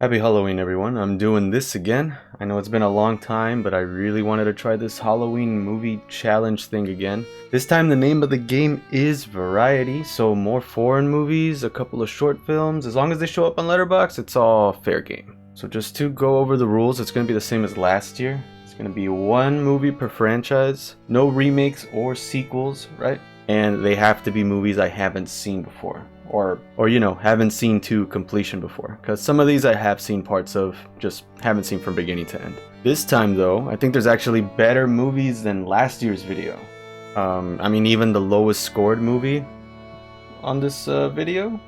Happy Halloween, everyone. I'm doing this again. I know it's been a long time, but I really wanted to try this Halloween movie challenge thing again. This time the name of the game is Variety, so more foreign movies, a couple of short films. As long as they show up on Letterboxd, it's all fair game. So just to go over the rules, it's going to be the same as last year. It's going to be one movie per franchise, no remakes or sequels, right? And they have to be movies I haven't seen before. Or haven't seen to completion before, because some of these I have seen parts of, just haven't seen from beginning to end. This time though, I think there's actually better movies than last year's video. Even the lowest scored movie on this video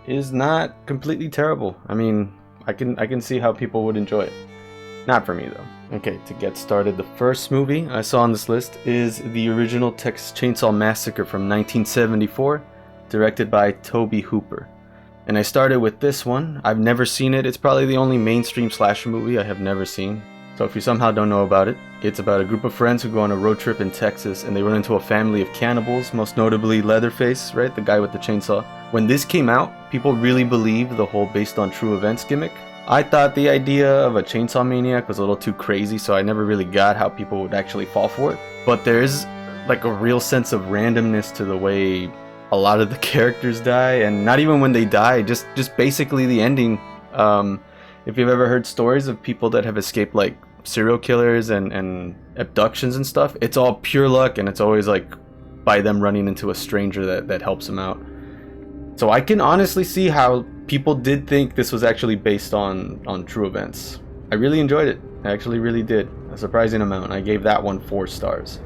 is not completely terrible. I can see how people would enjoy it. Not for me though. Okay, to get started, the first movie I saw on this list is the original Texas Chainsaw Massacre from 1974. Directed by Tobe Hooper. And I started with this one. I've never seen it. It's probably the only mainstream slasher movie I have never seen. So if you somehow don't know about it, it's about a group of friends who go on a road trip in Texas and they run into a family of cannibals, most notably Leatherface, right? The guy with the chainsaw. When this came out, people really believed the whole based on true events gimmick. I thought the idea of a chainsaw maniac was a little too crazy, so I never really got how people would actually fall for it. But there's like a real sense of randomness to the way a lot of the characters die, and not even when they die, just basically the ending. If you've ever heard stories of people that have escaped like serial killers and abductions and stuff, it's all pure luck, and it's always like by them running into a stranger that helps them out. So I can honestly see how people did think this was actually based on true events. I really enjoyed it. I actually really did. A surprising amount. I gave that one 4 stars.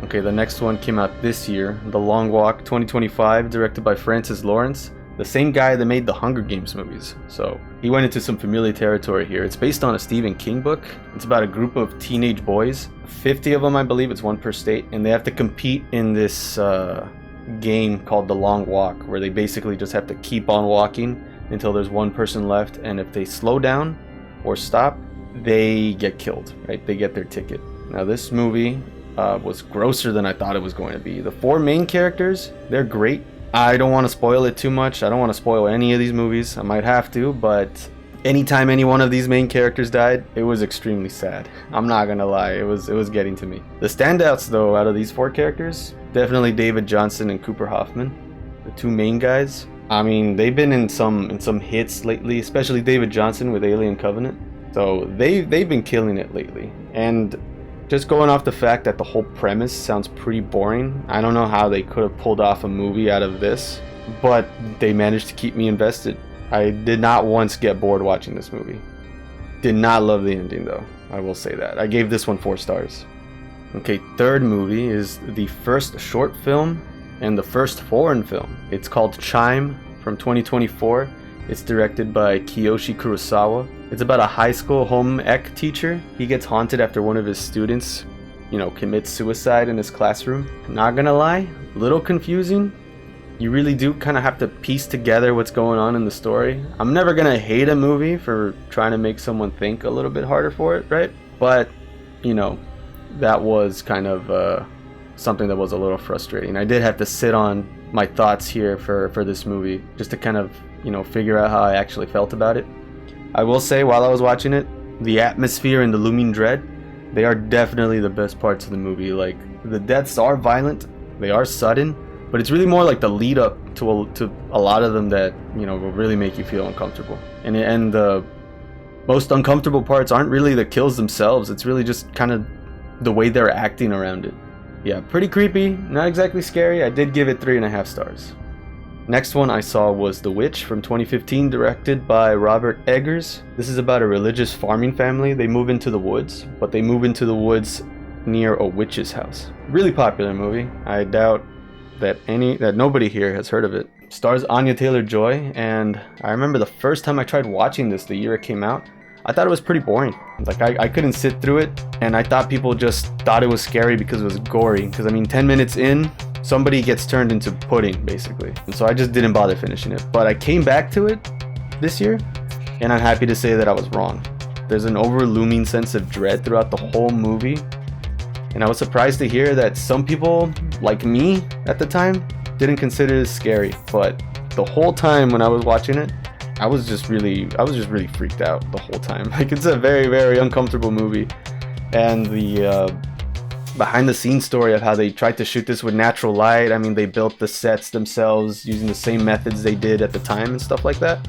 Okay, the next one came out this year, The Long Walk 2025, directed by Francis Lawrence, the same guy that made the Hunger Games movies. So he went into some familiar territory here. It's based on a Stephen King book. It's about a group of teenage boys, 50 of them I believe, it's one per state, and they have to compete in this game called The Long Walk, where they basically just have to keep on walking until there's one person left, and if they slow down or stop, they get killed, right? They get their ticket. Now this movie was grosser than I thought it was going to be. The 4 main characters, they're great. I don't want to spoil it too much. I don't want to spoil any of these movies. I might have to, but anytime any one of these main characters died, it was extremely sad. I'm not gonna lie, it was getting to me. The standouts though out of these 4 characters, definitely David Johnson and Cooper Hoffman, the 2 main guys. They've been in some hits lately, especially David Johnson with Alien Covenant. So they've been killing it lately. And just going off the fact that the whole premise sounds pretty boring, I don't know how they could have pulled off a movie out of this, but they managed to keep me invested. I did not once get bored watching this movie. Did not love the ending though, I will say that. I gave this one 4 stars. Okay, third movie is the first short film and the first foreign film. It's called Chime from 2024. It's directed by Kiyoshi Kurosawa. It's about a high school home ec teacher. He gets haunted after one of his students, commits suicide in his classroom. Not gonna lie, a little confusing. You really do kind of have to piece together what's going on in the story. I'm never gonna hate a movie for trying to make someone think a little bit harder for it, right? But, that was kind of something that was a little frustrating. I did have to sit on my thoughts here for this movie, just to kind of, figure out how I actually felt about it. I will say, while I was watching it, the atmosphere and the looming dread, they are definitely the best parts of the movie. Like, the deaths are violent, they are sudden, but it's really more like the lead up to a lot of them that, will really make you feel uncomfortable. And the most uncomfortable parts aren't really the kills themselves, it's really just kind of the way they're acting around it. Yeah, pretty creepy, not exactly scary. I did give it 3.5 stars. Next one I saw was The Witch from 2015, directed by Robert Eggers. This is about a religious farming family. They move into the woods, but they move into the woods near a witch's house. Really popular movie. I doubt that nobody here has heard of it. Stars Anya Taylor-Joy, and I remember the first time I tried watching this, the year it came out, I thought it was pretty boring. Like, I couldn't sit through it, and I thought people just thought it was scary because it was gory. Because 10 minutes in, somebody gets turned into pudding, basically. And so I just didn't bother finishing it. But I came back to it this year, and I'm happy to say that I was wrong. There's an over-looming sense of dread throughout the whole movie. And I was surprised to hear that some people, like me at the time, didn't consider it scary. But the whole time when I was watching it, I was just really freaked out the whole time. Like, it's a very, very uncomfortable movie. And the behind the scenes story of how they tried to shoot this with natural light. I mean, they built the sets themselves using the same methods they did at the time and stuff like that.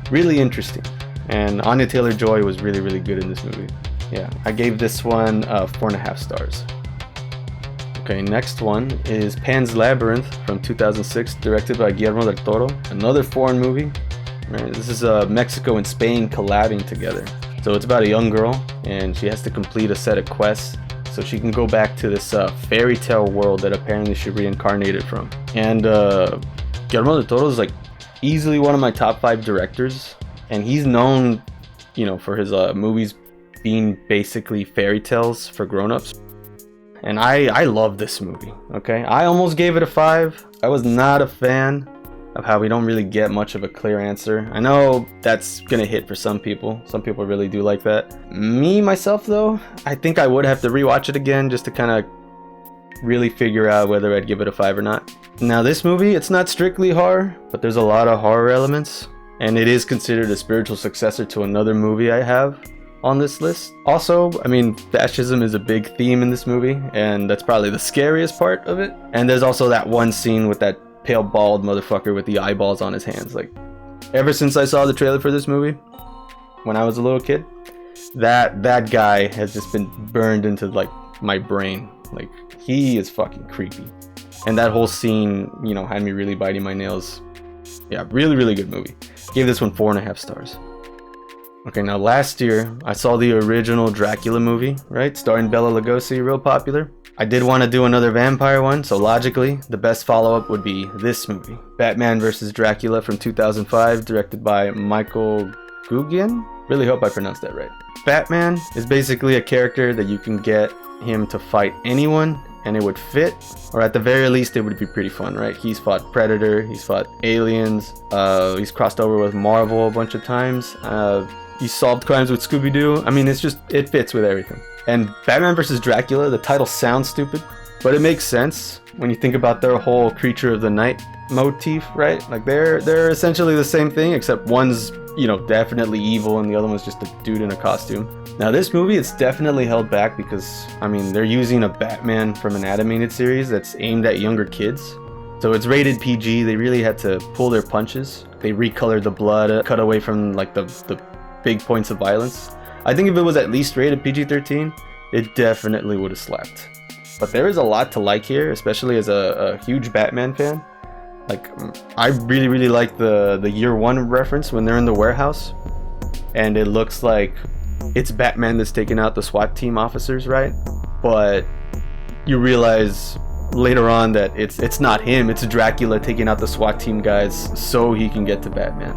Really interesting. And Anya Taylor-Joy was really, really good in this movie. Yeah, I gave this one 4.5 stars. Okay, next one is Pan's Labyrinth from 2006, directed by Guillermo del Toro. Another foreign movie. Right, this is Mexico and Spain collabing together. So it's about a young girl, and she has to complete a set of quests so she can go back to this fairy tale world that apparently she reincarnated from. And Guillermo del Toro is like easily one of my top 5 directors, and he's known, you know, for his movies being basically fairy tales for grown-ups. And I love this movie. Okay, I almost gave it a 5. I was not a fan of how we don't really get much of a clear answer. I know that's gonna hit for some people. Some people really do like that. Me, myself though, I think I would have to rewatch it again just to kind of really figure out whether I'd give it a 5 or not. Now this movie, it's not strictly horror, but there's a lot of horror elements, and it is considered a spiritual successor to another movie I have on this list. Also, I mean, fascism is a big theme in this movie, and that's probably the scariest part of it. And there's also that one scene with that pale bald motherfucker with the eyeballs on his hands. Like, ever since I saw the trailer for this movie when I was a little kid, that guy has just been burned into like my brain. Like, he is fucking creepy. And that whole scene, you know, had me really biting my nails. Yeah, really, really good movie. Gave this one 4.5 stars. Okay, now last year I saw the original Dracula movie, right? Starring Bela Lugosi, real popular. I did want to do another vampire one, so logically, the best follow-up would be this movie. Batman vs. Dracula from 2005, directed by Michael Guggen? Really hope I pronounced that right. Batman is basically a character that you can get him to fight anyone, and it would fit, or at the very least, it would be pretty fun, right? He's fought Predator, he's fought aliens, he's crossed over with Marvel a bunch of times, he solved crimes with Scooby-Doo. I mean, it's just, it fits with everything. And Batman vs. Dracula, the title sounds stupid, but it makes sense when you think about their whole creature of the night motif, right? Like, they're essentially the same thing, except one's, you know, definitely evil and the other one's just a dude in a costume. Now this movie, it's definitely held back because, I mean, they're using a Batman from an animated series that's aimed at younger kids. So it's rated PG. They really had to pull their punches. They recolored the blood, cut away from like the big points of violence. I think if it was at least rated PG-13, it definitely would have slapped. But there is a lot to like here, especially as a huge Batman fan. Like, I really, really like the Year One reference when they're in the warehouse, and it looks like it's Batman that's taking out the SWAT team officers, right? But you realize later on that it's not him, it's Dracula taking out the SWAT team guys so he can get to Batman.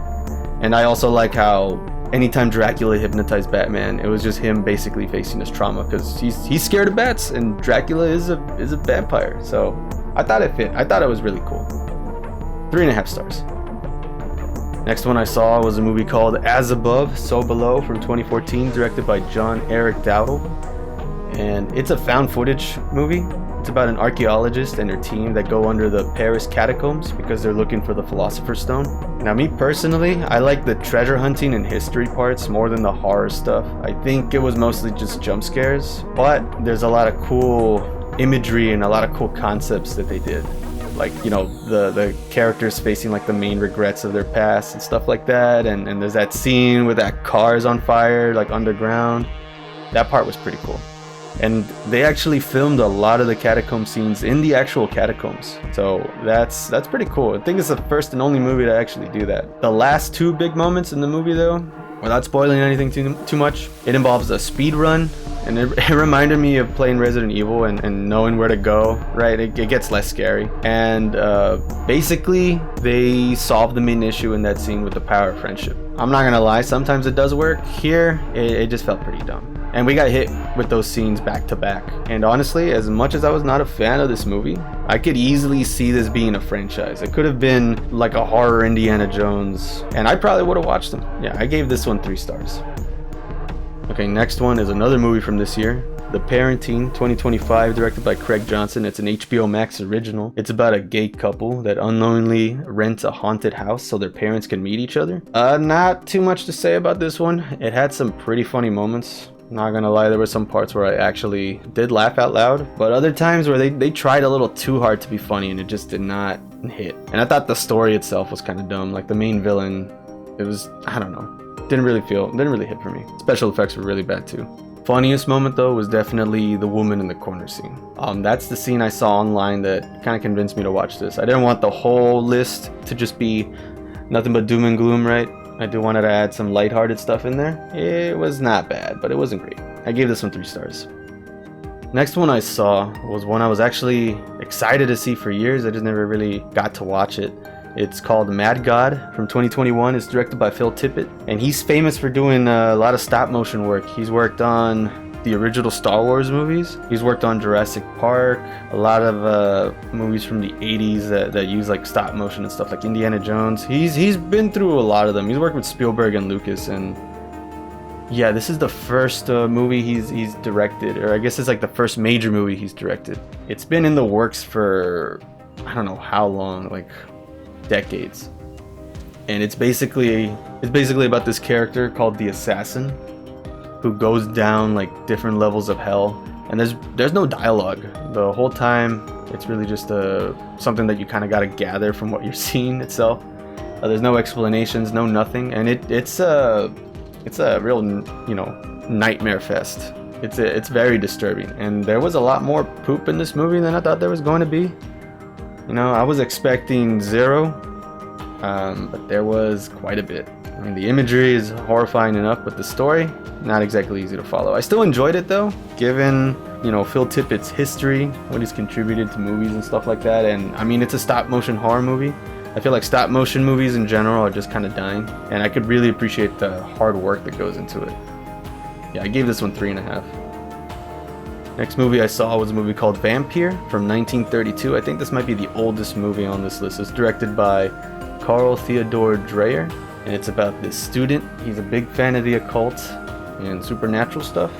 And I also like how anytime Dracula hypnotized Batman, it was just him basically facing his trauma, because he's scared of bats, and Dracula is a vampire. So I thought it fit. I thought it was really cool. 3.5 stars. Next one I saw was a movie called As Above, So Below from 2014, directed by John Eric Dowdle. And it's a found footage movie. It's about an archaeologist and her team that go under the Paris catacombs because they're looking for the Philosopher's Stone. Now, me personally, I like the treasure hunting and history parts more than the horror stuff. I think it was mostly just jump scares, but there's a lot of cool imagery and a lot of cool concepts that they did. Like, you know, the characters facing like the main regrets of their past and stuff like that. And there's that scene with that car's on fire, like underground. That part was pretty cool. And they actually filmed a lot of the catacomb scenes in the actual catacombs. So that's pretty cool. I think it's the first and only movie to actually do that. The last 2 big moments in the movie though, without spoiling anything too much, it involves a speed run. And it reminded me of playing Resident Evil and knowing where to go, right? It gets less scary. And basically, they solved the main issue in that scene with the power of friendship. I'm not gonna lie, sometimes it does work. Here, it just felt pretty dumb. And we got hit with those scenes back to back. And honestly, as much as I was not a fan of this movie, I could easily see this being a franchise. It could have been like a horror Indiana Jones, and I probably would have watched them. Yeah, I gave this one 3 stars. Okay, next one is another movie from this year. The Parenting 2025, directed by Craig Johnson. It's an HBO Max original. It's about a gay couple that unknowingly rents a haunted house so their parents can meet each other. Not too much to say about this one. It had some pretty funny moments. Not gonna lie, there were some parts where I actually did laugh out loud, but other times where they tried a little too hard to be funny and it just did not hit. And I thought the story itself was kind of dumb. Like the main villain, it was, I don't know, didn't really hit for me. Special effects were really bad too. Funniest moment though was definitely the woman in the corner scene. That's the scene I saw online that kind of convinced me to watch this. I didn't want the whole list to just be nothing but doom and gloom, right? I do wanted to add some lighthearted stuff in there. It was not bad, but it wasn't great. I gave this one 3 stars. Next one I saw was one I was actually excited to see for years. I just never really got to watch it. It's called Mad God from 2021. It's directed by Phil Tippett, and he's famous for doing a lot of stop motion work. He's worked on the original Star Wars movies. He's worked on Jurassic Park, a lot of movies from the 80s that use like stop motion and stuff, like Indiana Jones. He's been through a lot of them. He's worked with Spielberg and Lucas, and yeah, this is the first movie he's directed, or I guess it's like the first major movie he's directed. It's been in the works for I don't know how long, like decades. And it's basically about this character called the Assassin, who goes down like different levels of hell, and there's no dialogue the whole time. It's really just something that you kind of got to gather from what you're seeing itself. There's no explanations, no nothing, and it's a real, you know, nightmare fest. It's very disturbing, and there was a lot more poop in this movie than I thought there was going to be. You know, I was expecting 0, but there was quite a bit. I mean, the imagery is horrifying enough, but the story, not exactly easy to follow. I still enjoyed it though, given, you know, Phil Tippett's history, what he's contributed to movies and stuff like that. And I mean, it's a stop motion horror movie. I feel like stop motion movies in general are just kind of dying, and I could really appreciate the hard work that goes into it. Yeah, I gave this one 3.5. Next movie I saw was a movie called Vampire from 1932. I think this might be the oldest movie on this list. It's directed by Carl Theodor Dreyer, and it's about this student. He's a big fan of the occult and supernatural stuff,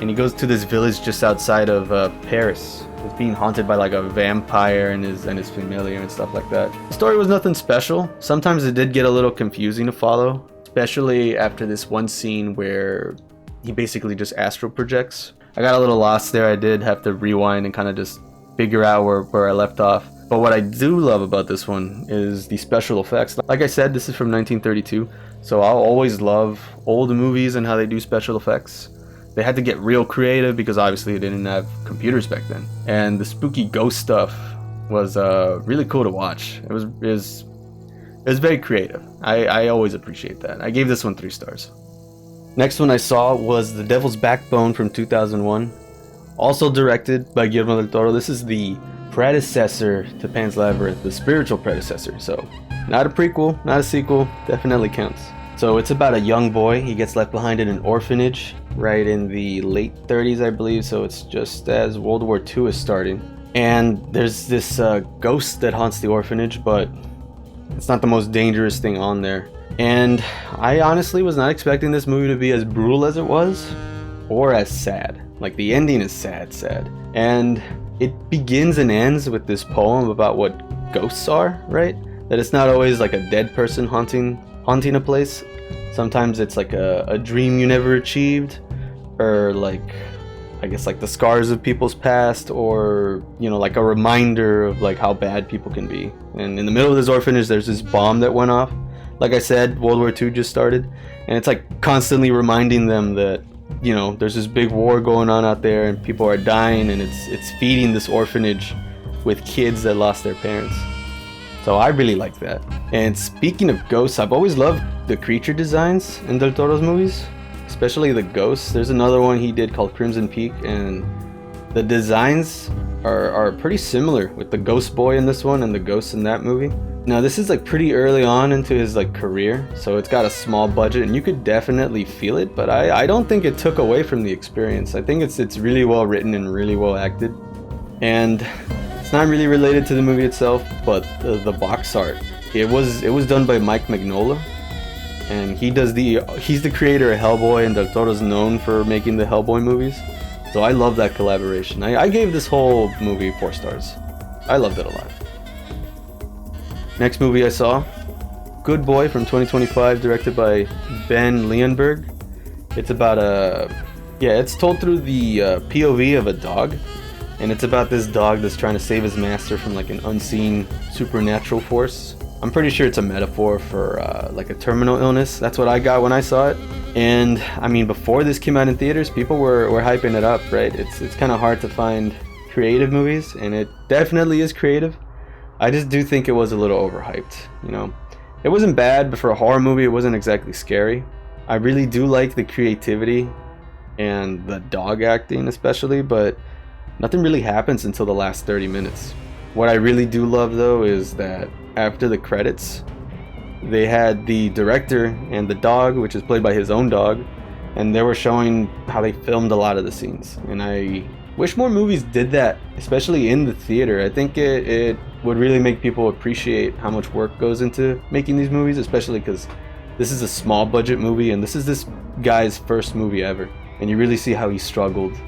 and he goes to this village just outside of Paris. It's being haunted by like a vampire and his familiar and stuff like that. The story was nothing special. Sometimes it did get a little confusing to follow, especially after this one scene where he basically just astral projects. I got a little lost there. I did have to rewind and kind of just figure out where I left off. But what I do love about this one is the special effects. Like I said, this is from 1932, so I'll always love old movies and how they do special effects. They had to get real creative because obviously they didn't have computers back then. And the spooky ghost stuff was really cool to watch. It was very creative. I always appreciate that. I gave this one 3 stars. Next one I saw was The Devil's Backbone from 2001, also directed by Guillermo del Toro. This is the predecessor to Pan's Labyrinth, the spiritual predecessor. So not a prequel, not a sequel, definitely counts. So it's about a young boy. He gets left behind in an orphanage right in the late 30s, I believe. So it's just as World War II is starting. And there's this ghost that haunts the orphanage, but it's not the most dangerous thing on there. And I honestly was not expecting this movie to be as brutal as it was, or as sad. Like, the ending is sad. And it begins and ends with this poem about what ghosts are, right? That it's not always like a dead person haunting a place. Sometimes it's like a dream you never achieved, or like, I guess like the scars of people's past, or, you know, like a reminder of like how bad people can be. And in the middle of this orphanage, there's this bomb that went off. Like I said, World War II just started, and it's like constantly reminding them that, you know, there's this big war going on out there and people are dying, and it's feeding this orphanage with kids that lost their parents. So I really like that. And speaking of ghosts, I've always loved the creature designs in Del Toro's movies, especially the ghosts. There's another one he did called Crimson Peak, and the designs are pretty similar with the ghost boy in this one and the ghosts in that movie. Now this is like pretty early on into his like career, so it's got a small budget and you could definitely feel it, but I don't think it took away from the experience. I think it's really well written and really well acted. And it's not really related to the movie itself, but the box art. It was done by Mike Mignola, and he's the creator of Hellboy, and Del Toro's known for making the Hellboy movies. So I love that collaboration. I gave this whole movie 4 stars. I loved it a lot. Next movie I saw, Good Boy from 2025, directed by Ben Leonberg. It's about it's told through the POV of a dog, and it's about this dog that's trying to save his master from like an unseen supernatural force. I'm pretty sure it's a metaphor for like a terminal illness. That's what I got when I saw it. And I mean, before this came out in theaters, people were hyping it up, right? It's kind of hard to find creative movies, and it definitely is creative. I just do think it was a little overhyped, you know. It wasn't bad, but for a horror movie, it wasn't exactly scary. I really do like the creativity and the dog acting especially, but nothing really happens until the last 30 minutes. What I really do love though is that after the credits, they had the director and the dog, which is played by his own dog, and they were showing how they filmed a lot of the scenes. And I wish more movies did that, especially in the theater. I think it would really make people appreciate how much work goes into making these movies, especially because this is a small budget movie and this is this guy's first movie ever. And you really see how he struggled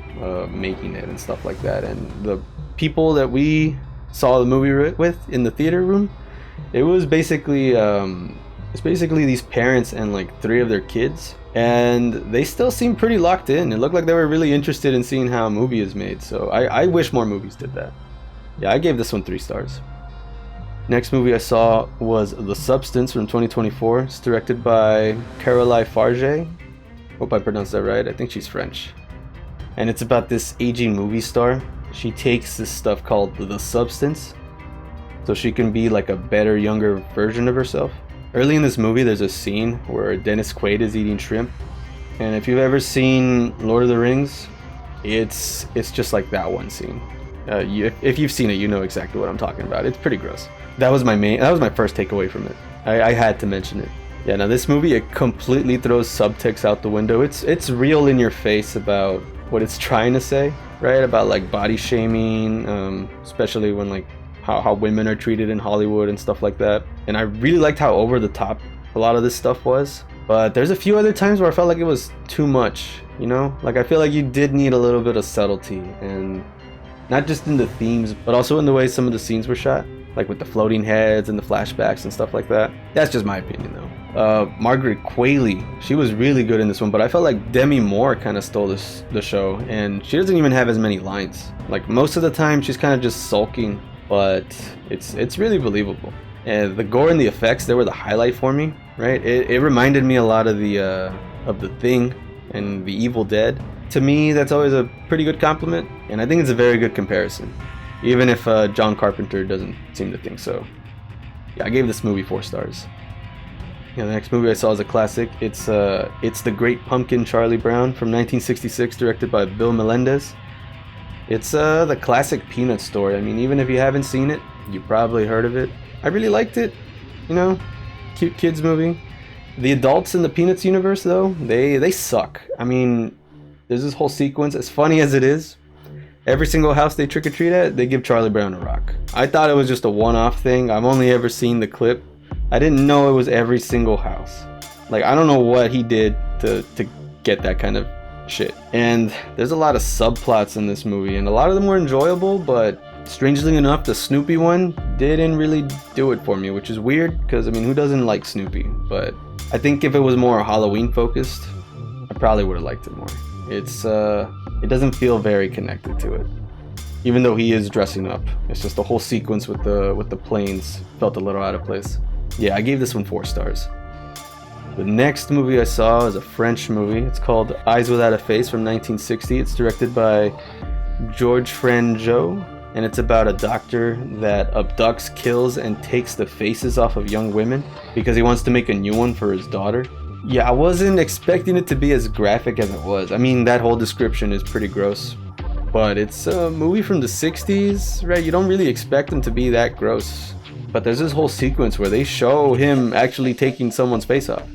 making it and stuff like that. And the people that we saw the movie with in the theater room, it was basically these parents and like 3 of their kids, and they still seemed pretty locked in. It looked like they were really interested in seeing how a movie is made. So I wish more movies did that. Yeah, I gave this one 3 stars. Next movie I saw was The Substance from 2024. It's directed by Caroline Farge. Hope I pronounced that right. I think she's French. And it's about this aging movie star. She takes this stuff called The Substance, so she can be like a better, younger version of herself. Early in this movie, there's a scene where Dennis Quaid is eating shrimp. And if you've ever seen Lord of the Rings, it's just like that one scene. If you've seen it, you know exactly what I'm talking about. It's pretty gross. That was my first takeaway from it. I had to mention it. Yeah, now this movie, it completely throws subtext out the window. It's real in your face about what it's trying to say, right? About like body shaming, especially when like how women are treated in Hollywood and stuff like that. And I really liked how over the top a lot of this stuff was. But there's a few other times where I felt like it was too much, you know? Like I feel like you did need a little bit of subtlety, and not just in the themes, but also in the way some of the scenes were shot, like with the floating heads and the flashbacks and stuff like that. That's just my opinion though. Margaret Qualley, she was really good in this one, but I felt like Demi Moore kind of stole the show, and she doesn't even have as many lines. Like most of the time she's kind of just sulking, but it's really believable. And the gore and the effects, they were the highlight for me, right? It reminded me a lot of the Thing and the Evil Dead. To me, that's always a pretty good compliment, and I think it's a very good comparison, even if John Carpenter doesn't seem to think so. Yeah, I gave this movie 4 stars. Yeah, the next movie I saw is a classic. It's The Great Pumpkin, Charlie Brown from 1966, directed by Bill Melendez. It's the classic Peanuts story. I mean, even if you haven't seen it, you probably heard of it. I really liked it. You know, cute kids movie. The adults in the Peanuts universe, though, they suck. I mean, there's this whole sequence, as funny as it is. Every single house they trick-or-treat at, they give Charlie Brown a rock. I thought it was just a one-off thing. I've only ever seen the clip. I didn't know it was every single house. Like, I don't know what he did to get that kind of shit. And there's a lot of subplots in this movie, and a lot of them were enjoyable, but strangely enough, the Snoopy one didn't really do it for me, which is weird, because, I mean, who doesn't like Snoopy? But I think if it was more Halloween-focused, I probably would have liked it more. It doesn't feel very connected to it, even though he is dressing up. It's just the whole sequence with the planes felt a little out of place. Yeah, I gave this one 4 stars. The next movie I saw is a French movie. It's called Eyes Without a Face from 1960. It's directed by Georges Franjo, and it's about a doctor that abducts, kills, and takes the faces off of young women because he wants to make a new one for his daughter. Yeah, I wasn't expecting it to be as graphic as it was. I mean, that whole description is pretty gross, but it's a movie from the 60s, right? You don't really expect them to be that gross. But there's this whole sequence where they show him actually taking someone's face off.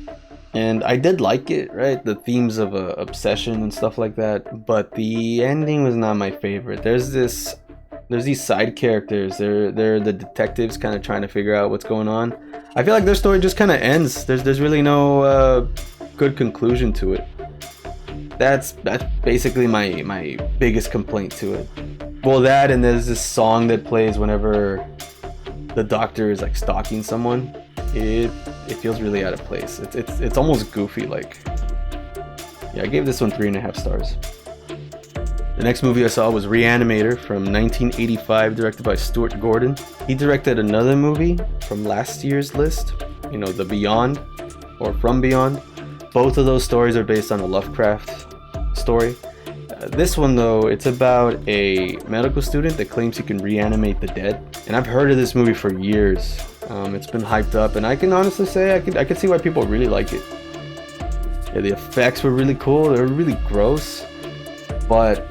And I did like it, right? The themes of obsession and stuff like that. But the ending was not my favorite. There's these side characters. They're the detectives kind of trying to figure out what's going on. I feel like their story just kind of ends. There's really no good conclusion to it. That's basically my biggest complaint to it. Well, that, and there's this song that plays whenever the doctor is like stalking someone. It feels really out of place. It's almost goofy. Like, yeah, I gave this one 3.5 stars. The next movie I saw was Reanimator from 1985, directed by Stuart Gordon. He directed another movie from last year's list, you know, The Beyond or From Beyond. Both of those stories are based on a Lovecraft story. This one, though, it's about a medical student that claims he can reanimate the dead. And I've heard of this movie for years. It's been hyped up, and I can honestly say I could see why people really like it. Yeah, the effects were really cool. They were really gross, but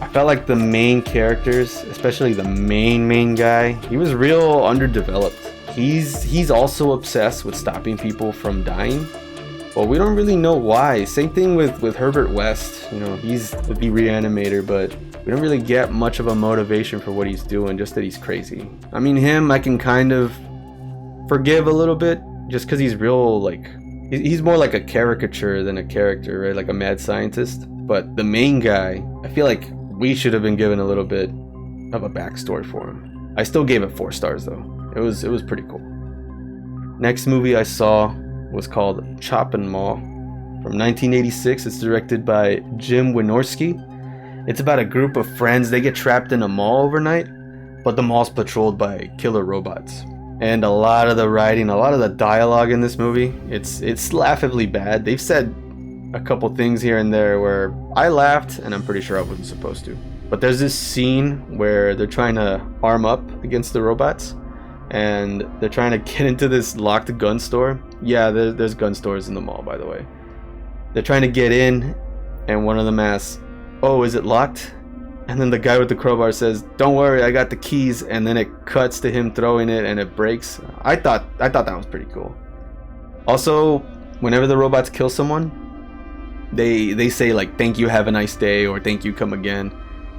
I felt like the main characters, especially the main guy, he was real underdeveloped. He's also obsessed with stopping people from dying, but we don't really know why. Same thing with Herbert West. You know, he's the reanimator, but we don't really get much of a motivation for what he's doing, just that he's crazy. I mean, him I can kind of forgive a little bit, just because he's real, like, he's more like a caricature than a character, right? Like a mad scientist. But the main guy, I feel like we should have been given a little bit of a backstory for him. I still gave it 4 stars though. It was pretty cool. Next movie I saw was called Choppin' Mall from 1986. It's directed by Jim Wynorski. It's about a group of friends. They get trapped in a mall overnight, but the mall's patrolled by killer robots. And a lot of the writing, a lot of the dialogue in this movie, it's laughably bad. They've said a couple things here and there where I laughed, and I'm pretty sure I wasn't supposed to. But there's this scene where they're trying to arm up against the robots, and they're trying to get into this locked gun store. Yeah, there's gun stores in the mall, by the way. They're trying to get in, and one of them asks, "Oh, is it locked?" And then the guy with the crowbar says, "Don't worry, I got the keys." And then it cuts to him throwing it, and it breaks. I thought that was pretty cool. Also, whenever the robots kill someone, they say like, "Thank you, have a nice day," or "Thank you, come again."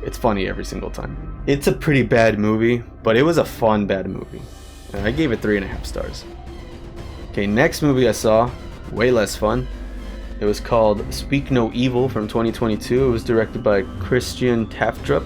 It's funny every single time. It's a pretty bad movie, but it was a fun bad movie. And I gave it 3.5 stars. Okay, next movie I saw, way less fun. It was called Speak No Evil from 2022. It was directed by Christian Taftrup.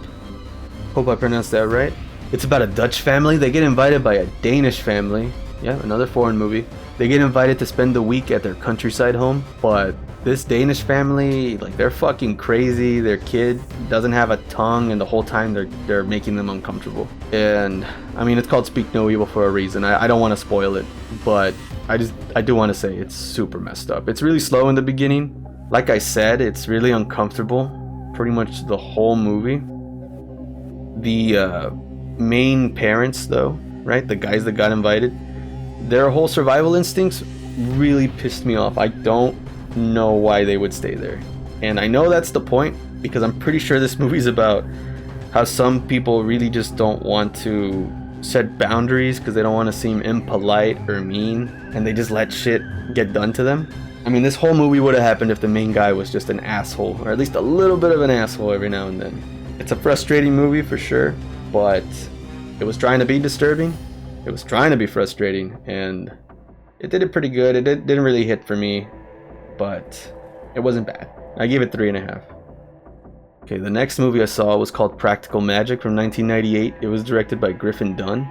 Hope I pronounced that right. It's about a Dutch family. They get invited by a Danish family. Yeah, another foreign movie. They get invited to spend the week at their countryside home, but this Danish family, like, they're fucking crazy. Their kid doesn't have a tongue, and the whole time they're making them uncomfortable. And I mean, it's called Speak No Evil for a reason. I don't want to spoil it, but I do want to say it's super messed up. It's really slow in the beginning. Like I said, it's really uncomfortable pretty much the whole movie. The main parents, though, right, the guys that got invited, their whole survival instincts really pissed me off. I don't know why they would stay there. And I know that's the point, because I'm pretty sure this movie's about how some people really just don't want to set boundaries because they don't want to seem impolite or mean, and they just let shit get done to them. I mean, this whole movie would have happened if the main guy was just an asshole, or at least a little bit of an asshole every now and then. It's a frustrating movie for sure, but it was trying to be disturbing. It was trying to be frustrating, and it did it pretty good. It didn't really hit for me, but it wasn't bad. I gave it 3.5. Okay, the next movie I saw was called Practical Magic from 1998. It was directed by Griffin Dunn.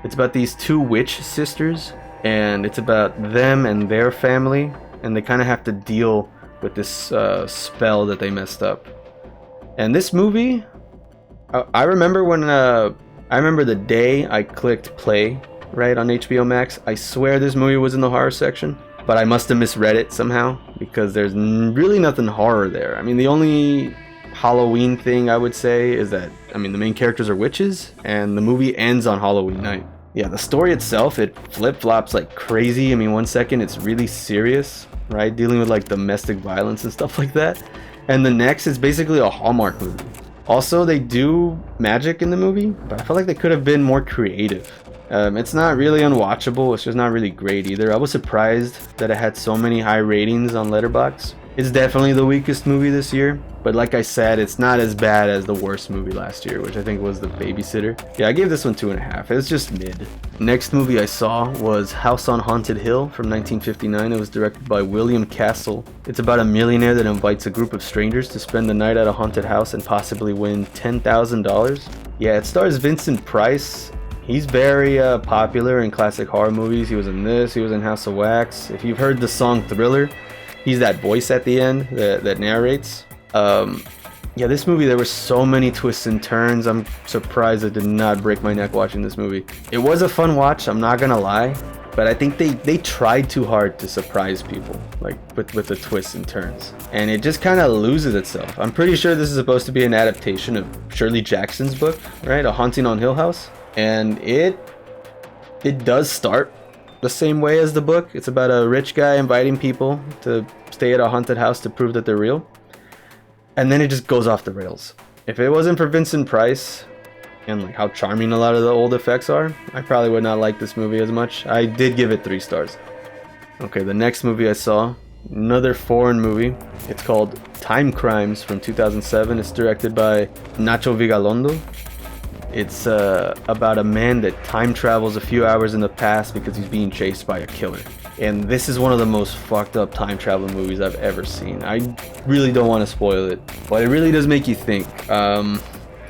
It's about these 2 witch sisters, and it's about them and their family, and they kind of have to deal with this spell that they messed up. And this movie, I remember I remember the day I clicked play, right, on HBO Max. I swear this movie was in the horror section, but I must have misread it somehow, because there's really nothing horror there. I mean, the only Halloween thing I would say is that, I mean, the main characters are witches, and the movie ends on Halloween night. Yeah, the story itself, it flip-flops like crazy. I mean, one second it's really serious, right, dealing with like domestic violence and stuff like that, and the next is basically a Hallmark movie. Also, they do magic in the movie, but I feel like they could have been more creative. It's not really unwatchable. It's just not really great either. I was surprised that it had so many high ratings on Letterboxd. It's definitely the weakest movie this year, but like I said, it's not as bad as the worst movie last year, which I think was The Babysitter. Yeah, I gave this one 2.5. It's just mid. Next movie I saw was House on Haunted Hill from 1959. It was directed by William Castle. It's about a millionaire that invites a group of strangers to spend the night at a haunted house and possibly win $10,000. Yeah, it stars Vincent Price. He's very popular in classic horror movies. He was in this, he was in House of Wax. If you've heard the song Thriller, he's that voice at the end that narrates. Yeah, this movie, there were so many twists and turns. I'm surprised I did not break my neck watching this movie. It was a fun watch, I'm not gonna lie, but I think they tried too hard to surprise people, like with the twists and turns. And it just kind of loses itself. I'm pretty sure this is supposed to be an adaptation of Shirley Jackson's book, right? A Haunting on Hill House. And it does start the same way as the book. It's about a rich guy inviting people to stay at a haunted house to prove that they're real. And then it just goes off the rails. If it wasn't for Vincent Price and like how charming a lot of the old effects are, I probably would not like this movie as much. I did give it 3 stars. Okay, the next movie I saw, another foreign movie. It's called Time Crimes from 2007. It's directed by Nacho Vigalondo. It's about a man that time travels a few hours in the past because he's being chased by a killer. And this is one of the most fucked up time travel movies I've ever seen. I really don't want to spoil it, but it really does make you think.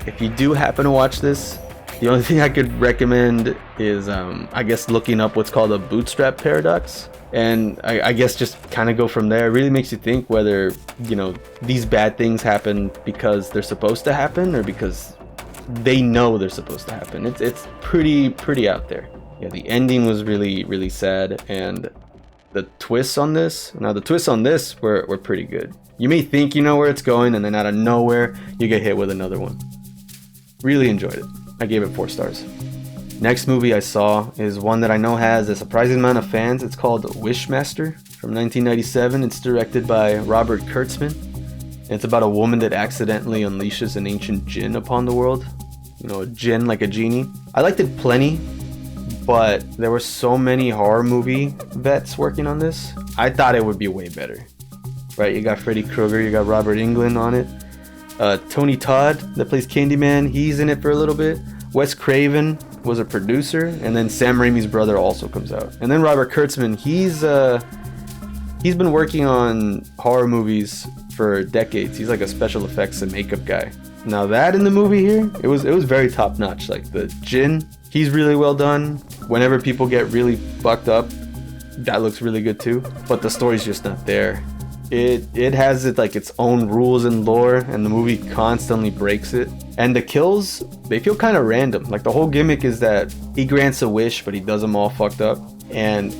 If you do happen to watch this, the only thing I could recommend is, I guess, looking up what's called a bootstrap paradox. And I guess just kind of go from there. It really makes you think whether, you know, these bad things happen because they're supposed to happen or because they know they're supposed to happen. It's pretty out there. Yeah, the ending was really sad, and the twists on this, were pretty good. You may think you know where it's going, and then out of nowhere you get hit with another one. Really enjoyed it. I gave it 4 stars. Next movie I saw is one that I know has a surprising amount of fans. It's called Wishmaster from 1997. It's directed by Robert Kurtzman. It's about a woman that accidentally unleashes an ancient djinn upon the world. You know, a djinn like a genie. I liked it plenty, but there were so many horror movie vets working on this. I thought it would be way better. Right, you got Freddy Krueger, you got Robert Englund on it. Tony Todd, that plays Candyman, he's in it for a little bit. Wes Craven was a producer, and then Sam Raimi's brother also comes out. And then Robert Kurtzman, he's been working on horror movies for decades. He's like a special effects and makeup guy. Now that in the movie here, it was very top notch. Like the djinn, he's really well done. Whenever people get really fucked up, that looks really good too. But the story's just not there. It has like its own rules and lore, and the movie constantly breaks it. And the kills, they feel kind of random. Like the whole gimmick is that he grants a wish, but he does them all fucked up. And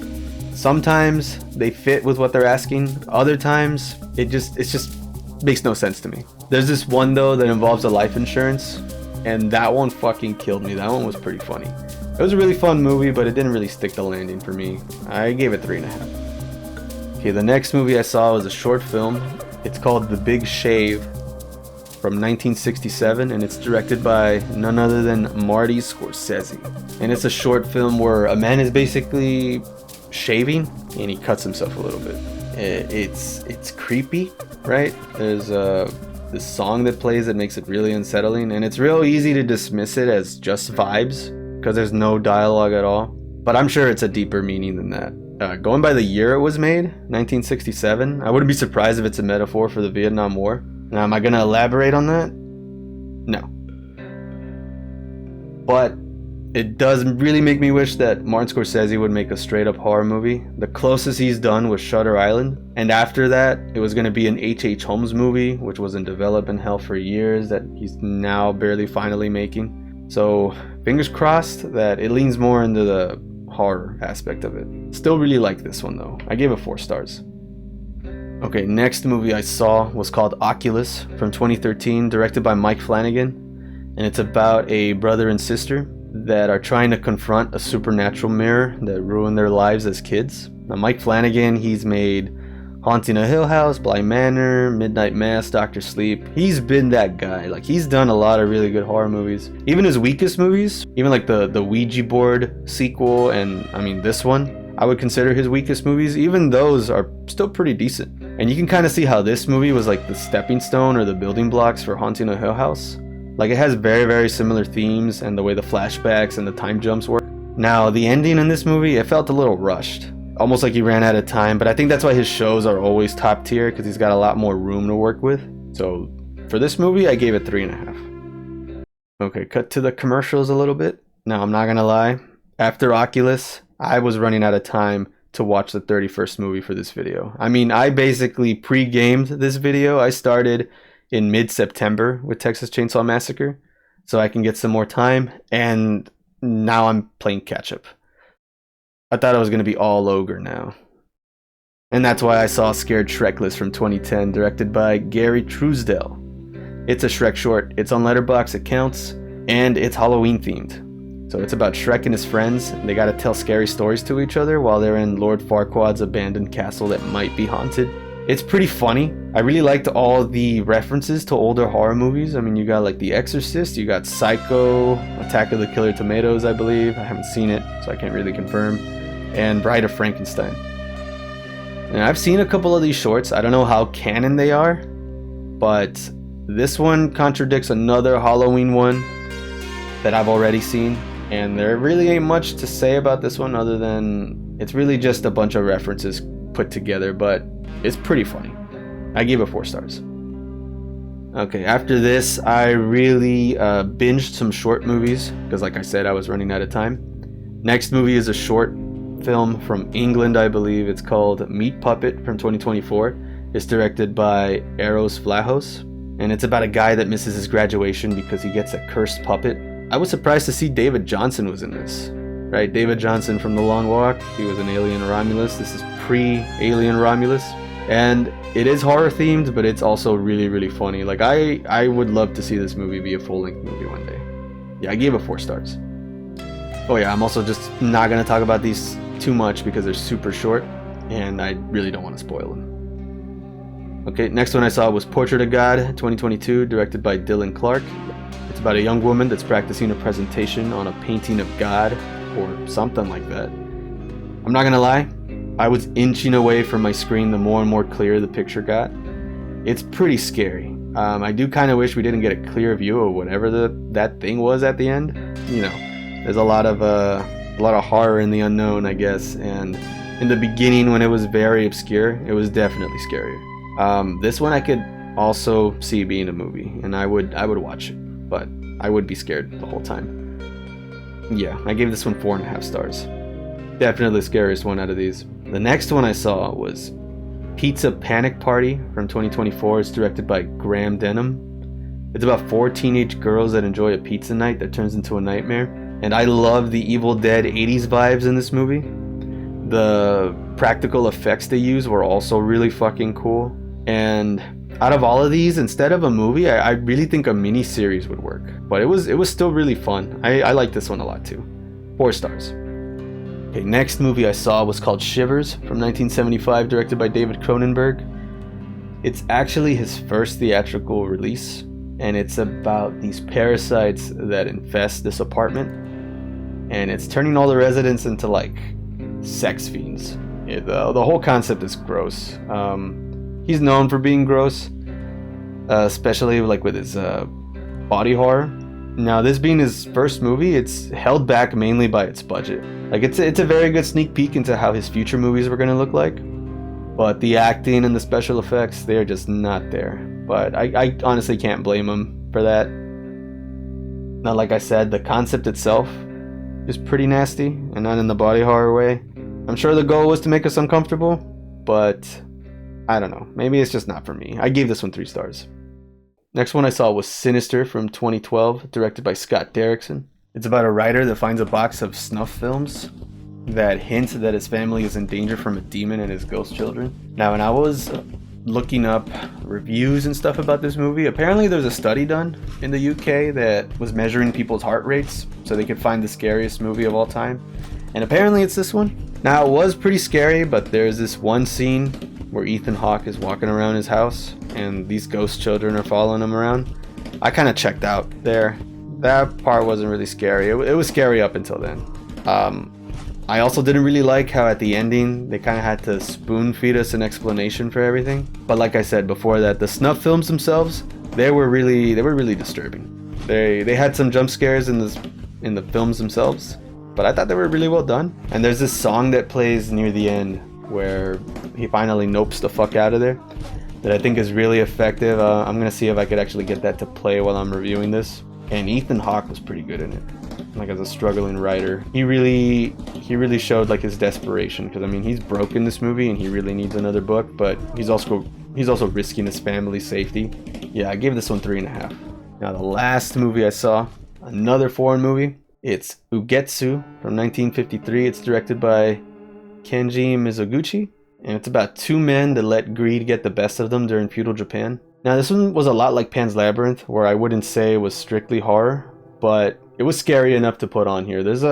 sometimes they fit with what they're asking. Other times, it just makes no sense to me. There's this one though that involves a life insurance, and that one fucking killed me. That one was pretty funny. It was a really fun movie, but it didn't really stick the landing for me. I gave it 3.5. Okay, the next movie I saw was a short film. It's called The Big Shave from 1967, and it's directed by none other than Marty Scorsese. And it's a short film where a man is basically shaving and he cuts himself a little bit. It's creepy, right? There's this song that plays that makes it really unsettling, and it's real easy to dismiss it as just vibes because there's no dialogue at all. But I'm sure it's a deeper meaning than that. Going by the year it was made, 1967, I wouldn't be surprised if it's a metaphor for the Vietnam War. Now, am I going to elaborate on that? No. But it does really make me wish that Martin Scorsese would make a straight up horror movie. The closest he's done was Shutter Island. And after that, it was going to be an H.H. Holmes movie, which was in development hell for years, that he's now barely finally making. So, fingers crossed that it leans more into the horror aspect of it. Still really like this one though. I gave it 4 stars. Okay, next movie I saw was called Oculus from 2013, directed by Mike Flanagan. And it's about a brother and sister that are trying to confront a supernatural mirror that ruined their lives as kids. Now, Mike Flanagan, he's made Haunting a Hill House, Bly Manor, Midnight Mass, Doctor Sleep. He's been that guy. Like, he's done a lot of really good horror movies. Even his weakest movies, even like the Ouija board sequel, and I mean this one, I would consider his weakest movies. Even those are still pretty decent. And you can kind of see how this movie was like the stepping stone or the building blocks for Haunting of Hill House. Like, it has very, very similar themes and the way the flashbacks and the time jumps work. Now, the ending in this movie, it felt a little rushed. Almost like he ran out of time, but I think that's why his shows are always top tier, because he's got a lot more room to work with. So, for this movie, I gave it 3.5. Okay, cut to the commercials a little bit. Now, I'm not gonna lie. After Oculus, I was running out of time to watch the 31st movie for this video. I mean, I basically pre-gamed this video. I started in mid-September with Texas Chainsaw Massacre, so I can get some more time, and now I'm playing catch-up. I thought I was going to be all ogre now. And that's why I saw Scared Shrekless from 2010, directed by Gary Truesdell. It's a Shrek short, it's on Letterboxd, it counts, and it's Halloween themed. So it's about Shrek and his friends, and they gotta tell scary stories to each other while they're in Lord Farquaad's abandoned castle that might be haunted. It's pretty funny. I really liked all the references to older horror movies. I mean, you got like The Exorcist, you got Psycho, Attack of the Killer Tomatoes, I believe. I haven't seen it, so I can't really confirm. And Bride of Frankenstein. And I've seen a couple of these shorts. I don't know how canon they are, but this one contradicts another Halloween one that I've already seen. And there really ain't much to say about this one other than it's really just a bunch of references put together, but it's pretty funny. I gave it 4 stars. Okay, after this, I really binged some short movies because, like I said, I was running out of time. Next movie is a short film from England, I believe. It's called Meat Puppet from 2024. It's directed by Eros Vlahos, and it's about a guy that misses his graduation because he gets a cursed puppet. I was surprised to see David Johnson was in this. Right, David Johnson from The Long Walk. He was an alien Romulus. This is pre-alien Romulus. And it is horror themed, but it's also really, really funny. Like, I would love to see this movie be a full-length movie one day. Yeah, I gave it 4 stars. Oh yeah, I'm also just not going to talk about these too much because they're super short, and I really don't want to spoil them. Okay, next one I saw was Portrait of God, 2022, directed by Dylan Clark. It's about a young woman that's practicing a presentation on a painting of God, or something like that. I'm not gonna lie, I was inching away from my screen the more and more clear the picture got. It's pretty scary. I do kind of wish we didn't get a clear view of whatever that thing was at the end. You know, there's a lot of horror in the unknown, I guess. And in the beginning, when it was very obscure, it was definitely scarier. This one I could also see being a movie, and I would watch it, but I would be scared the whole time. Yeah, I gave this one 4.5 stars. Definitely the scariest one out of these. The next one I saw was Pizza Panic Party from 2024. It's directed by Graham Denham. It's about 4 teenage girls that enjoy a pizza night that turns into a nightmare. And I love the Evil Dead 80s vibes in this movie. The practical effects they use were also really fucking cool. And out of all of these, instead of a movie, I really think a mini-series would work. But it was still really fun. I like this one a lot too. 4 stars. Okay, next movie I saw was called Shivers from 1975, directed by David Cronenberg. It's actually his first theatrical release, and it's about these parasites that infest this apartment. And it's turning all the residents into like sex fiends. The whole concept is gross. He's known for being gross, especially like with his body horror. Now, this being his first movie, it's held back mainly by its budget. Like, it's a very good sneak peek into how his future movies were going to look like. But the acting and the special effects, they're just not there. But I honestly can't blame him for that. Now, like I said, the concept itself is pretty nasty, and not in the body horror way. I'm sure the goal was to make us uncomfortable, but I don't know. Maybe it's just not for me. I gave this one 3 stars. Next one I saw was Sinister from 2012, directed by Scott Derrickson. It's about a writer that finds a box of snuff films that hint that his family is in danger from a demon and his ghost children. Now, when I was looking up reviews and stuff about this movie, apparently there's a study done in the UK that was measuring people's heart rates so they could find the scariest movie of all time. And apparently it's this one. Now, it was pretty scary, but there's this one scene where Ethan Hawke is walking around his house and these ghost children are following him around. I kind of checked out there. That part wasn't really scary. It was scary up until then. I also didn't really like how at the ending they kind of had to spoon feed us an explanation for everything. But like I said before that, the snuff films themselves, they were really disturbing. They had some jump scares in the films themselves, but I thought they were really well done. And there's this song that plays near the end where he finally nopes the fuck out of there that I think is really effective. I'm gonna see if I could actually get that to play while I'm reviewing this. And Ethan Hawke was pretty good in it. Like, as a struggling writer, he really showed like his desperation, because I mean, he's broke in this movie and he really needs another book, but he's also risking his family's safety. Yeah, I gave this one 3.5. Now the last movie I saw, another foreign movie. It's Ugetsu from 1953. It's directed by Kenji Mizoguchi, and it's about two men that let greed get the best of them during feudal Japan. Now this one was a lot like Pan's Labyrinth, where I wouldn't say it was strictly horror, but it was scary enough to put on here. There's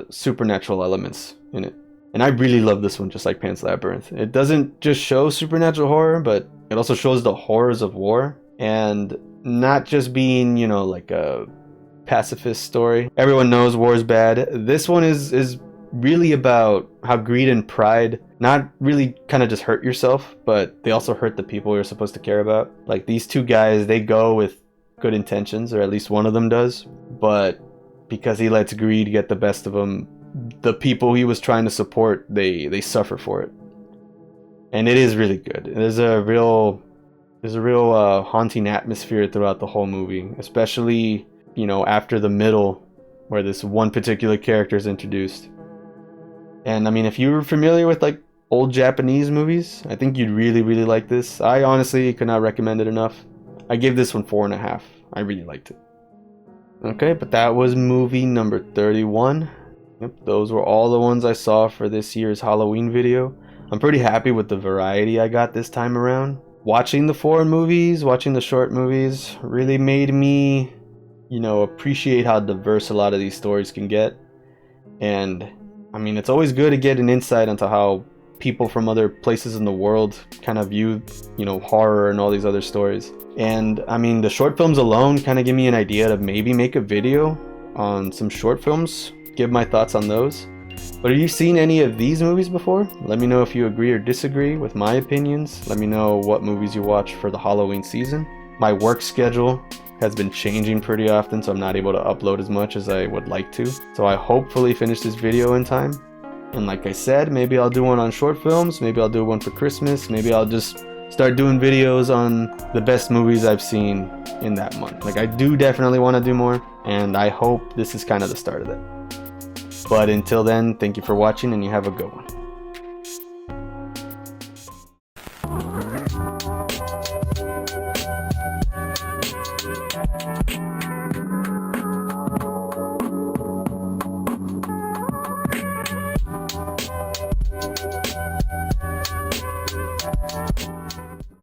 supernatural elements in it. And I really love this one, just like Pan's Labyrinth. It doesn't just show supernatural horror, but it also shows the horrors of war. And not just being, you know, like a pacifist story. Everyone knows war is bad. This one is really about how greed and pride not really kind of just hurt yourself, but they also hurt the people you're supposed to care about. Like, these two guys, they go with good intentions, or at least one of them does, but because he lets greed get the best of him, the people he was trying to support, they suffer for it. And it is really good. There's a real haunting atmosphere throughout the whole movie, especially, you know, after the middle, where this one particular character is introduced. And I mean, if you were familiar with like old Japanese movies, I think you'd really like this. I honestly could not recommend it enough. I gave this one 4.5. I really liked it. Okay, but that was movie number 31. Yep, those were all the ones I saw for this year's Halloween video. I'm pretty happy with the variety I got this time around. Watching the foreign movies, watching the short movies really made me, you know, appreciate how diverse a lot of these stories can get. And I mean, it's always good to get an insight into how people from other places in the world kind of view, you know, horror and all these other stories. And I mean, the short films alone kind of give me an idea to maybe make a video on some short films, give my thoughts on those. But have you seen any of these movies before? Let me know if you agree or disagree with my opinions. Let me know what movies you watch for the Halloween season. My work schedule has been changing pretty often, so I'm not able to upload as much as I would like to. So I hopefully finish this video in time. And like I said, maybe I'll do one on short films, maybe I'll do one for Christmas, maybe I'll just start doing videos on the best movies I've seen in that month. Like, I do definitely want to do more, and I hope this is kind of the start of that. But until then, thank you for watching, and you have a good one.